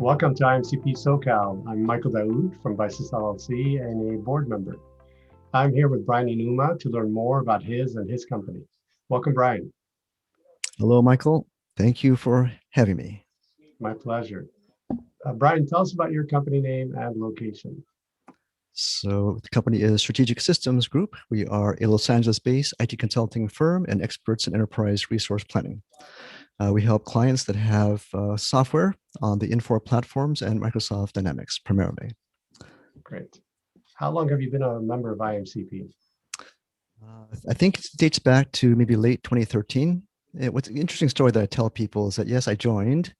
Welcome to IAMCP SoCal. I'm Michael Daoud from Visus LLC and a board member. I'm here with Brian Iinuma to learn more about his company. Welcome, Brian. Hello, Michael. Thank you for having me. My pleasure. Brian, tell us about your company name and location. So the company is Strategic Systems Group. We are a Los Angeles-based IT consulting firm and experts in enterprise resource planning. We help clients that have software on the Infor platforms and Microsoft Dynamics primarily. Great. How long have you been a member of IAMCP? I think it dates back to maybe late 2013. What's an interesting story that I tell people is that, yes, I joined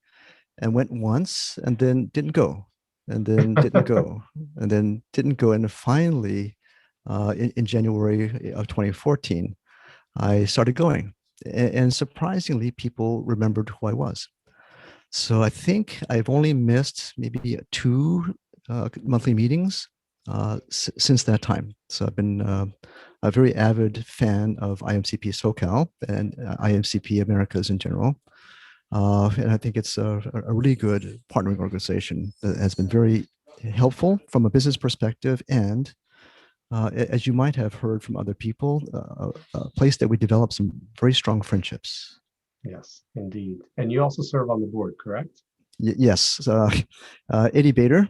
and went once and then didn't go, and then didn't go, and then didn't go. And finally, in January of 2014, I started going. And surprisingly, people remembered who I was. So I think I've only missed maybe two monthly meetings since that time. So I've been a very avid fan of IAMCP SoCal and IAMCP Americas in general. And I think it's a really good partnering organization that has been very helpful from a business perspective. And as you might have heard from other people, a place that we developed some very strong friendships. Yes, indeed. And you also serve on the board, correct? Yes. Eddie Bader,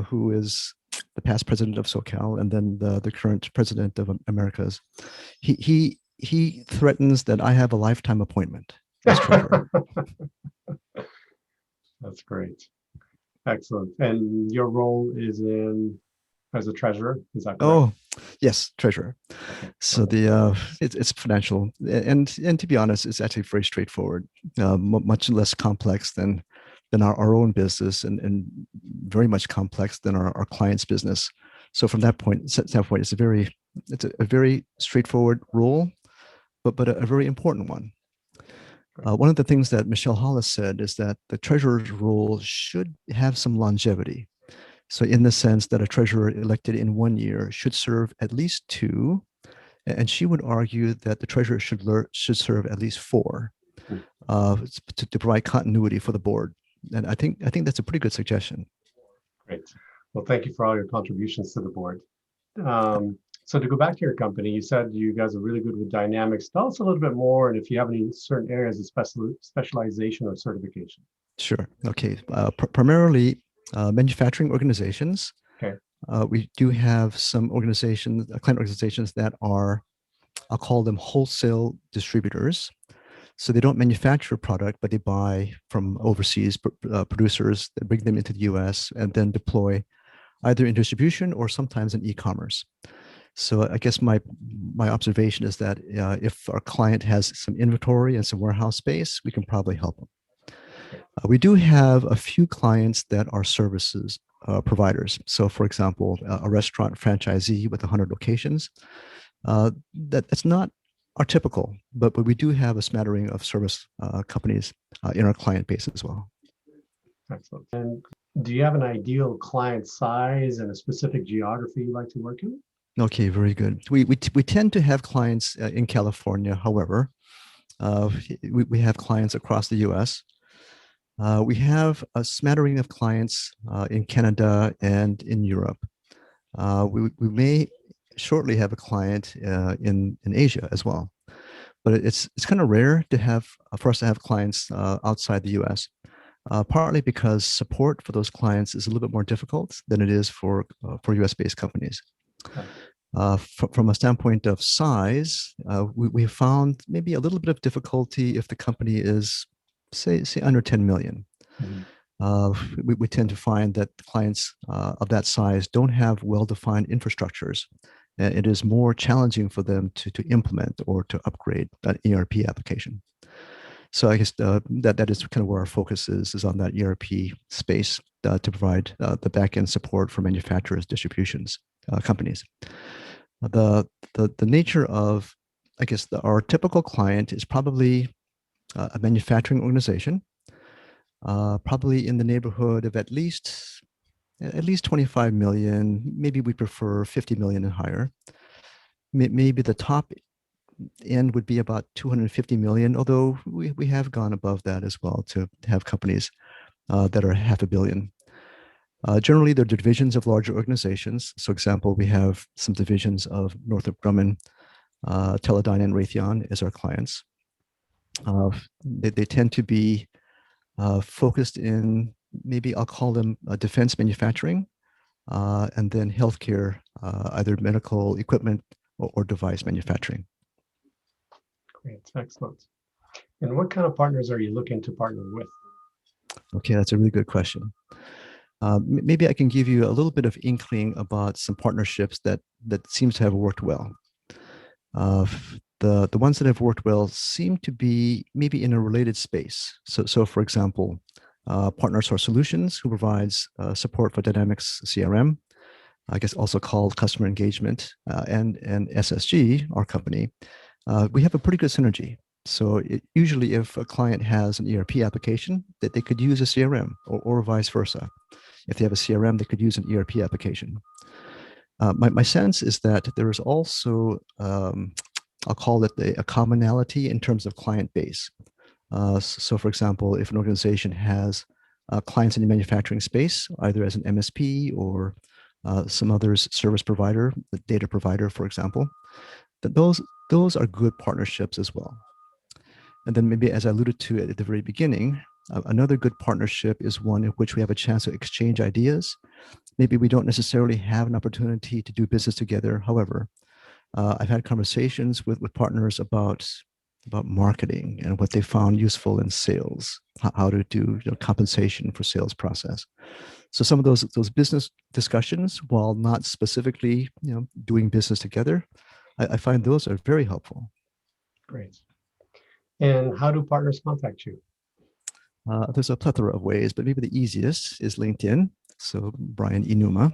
who is the past president of SoCal and then the current president of Americas, he threatens that I have a lifetime appointment as treasurer. That's great. Excellent. And your role is as a treasurer, is that correct? Oh, yes, treasurer. Okay. So it's financial, and to be honest, it's actually very straightforward, much less complex than our own business, and very much complex than our client's business. So from that standpoint, it's a very straightforward role, but a very important one. One of the things that Michelle Hollis said is that the treasurer's role should have some longevity. So in the sense that a treasurer elected in 1 year should serve at least 2, and she would argue that the treasurer should serve at least 4 to provide continuity for the board. And I think that's a pretty good suggestion. Great. Well, thank you for all your contributions to the board. So to go back to your company, you said you guys are really good with Dynamics. Tell us a little bit more, and if you have any certain areas of specialization or certification. Sure. Okay. Primarily manufacturing organizations. Okay. We do have some client organizations that are, I'll call them wholesale distributors. So they don't manufacture a product, but they buy from overseas producers that bring them into the US and then deploy either in distribution or sometimes in e-commerce. So I guess my observation is that if our client has some inventory and some warehouse space, we can probably help them. We do have a few clients that are services providers. So for example, a restaurant franchisee with 100 locations, that's not our typical, but we do have a smattering of service companies in our client base as well. Excellent. And do you have an ideal client size and a specific geography you like to work in? Okay, very good. We tend to have clients in California. However, we have clients across the U.S. We have a smattering of clients in Canada and in Europe. We may shortly have a client in Asia as well, but it's kind of rare for us to have clients outside the U.S. Partly because support for those clients is a little bit more difficult than it is for U.S.-based companies. From a standpoint of size, we have found maybe a little bit of difficulty if the company is, say under 10 million. Mm-hmm. We tend to find that clients of that size don't have well-defined infrastructures. It is more challenging for them to implement or to upgrade an ERP application. So I guess that is kind of where our focus is on that ERP space to provide the back-end support for manufacturers, distributions, companies. The nature of, I guess, our typical client is probably a manufacturing organization, probably in the neighborhood of at least 25 million. Maybe we prefer 50 million and higher. Maybe the top end would be about 250 million, although we have gone above that as well to have companies that are $500 million. Generally, they're divisions of larger organizations. So, example, we have some divisions of Northrop Grumman, Teledyne, and Raytheon as our clients. They tend to be focused in, maybe I'll call them defense manufacturing, and then healthcare, either medical equipment or device manufacturing. Great, excellent. And what kind of partners are you looking to partner with? Okay, that's a really good question. Maybe I can give you a little bit of inkling about some partnerships that seems to have worked well. The ones that have worked well seem to be maybe in a related space. So for example, Partner Source Solutions, who provides support for Dynamics CRM, I guess also called customer engagement, and SSG, our company, we have a pretty good synergy. So usually if a client has an ERP application, that they could use a CRM or vice versa. If they have a CRM, they could use an ERP application. My sense is that there is also, I'll call it a commonality in terms of client base. So for example, if an organization has clients in the manufacturing space, either as an MSP or some other service provider, the data provider, for example, that those are good partnerships as well. And then maybe, as I alluded to at the very beginning, another good partnership is one in which we have a chance to exchange ideas. Maybe we don't necessarily have an opportunity to do business together. However, I've had conversations with partners about marketing and what they found useful in sales, how to do compensation for sales process. So some of those business discussions, while not specifically doing business together, I find those are very helpful. Great. And how do partners contact you? There's a plethora of ways, but maybe the easiest is LinkedIn. So Brian Iinuma,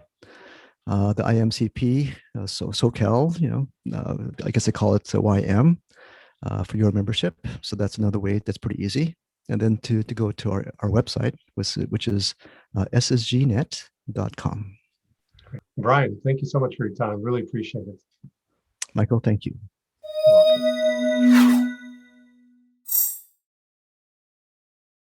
the IAMCP SoCal, I guess they call it YM for your membership. So that's another way that's pretty easy. And then to go to our website, which is ssgnet.com. Great. Brian, thank you so much for your time. Really appreciate it. Michael, thank you. You're welcome.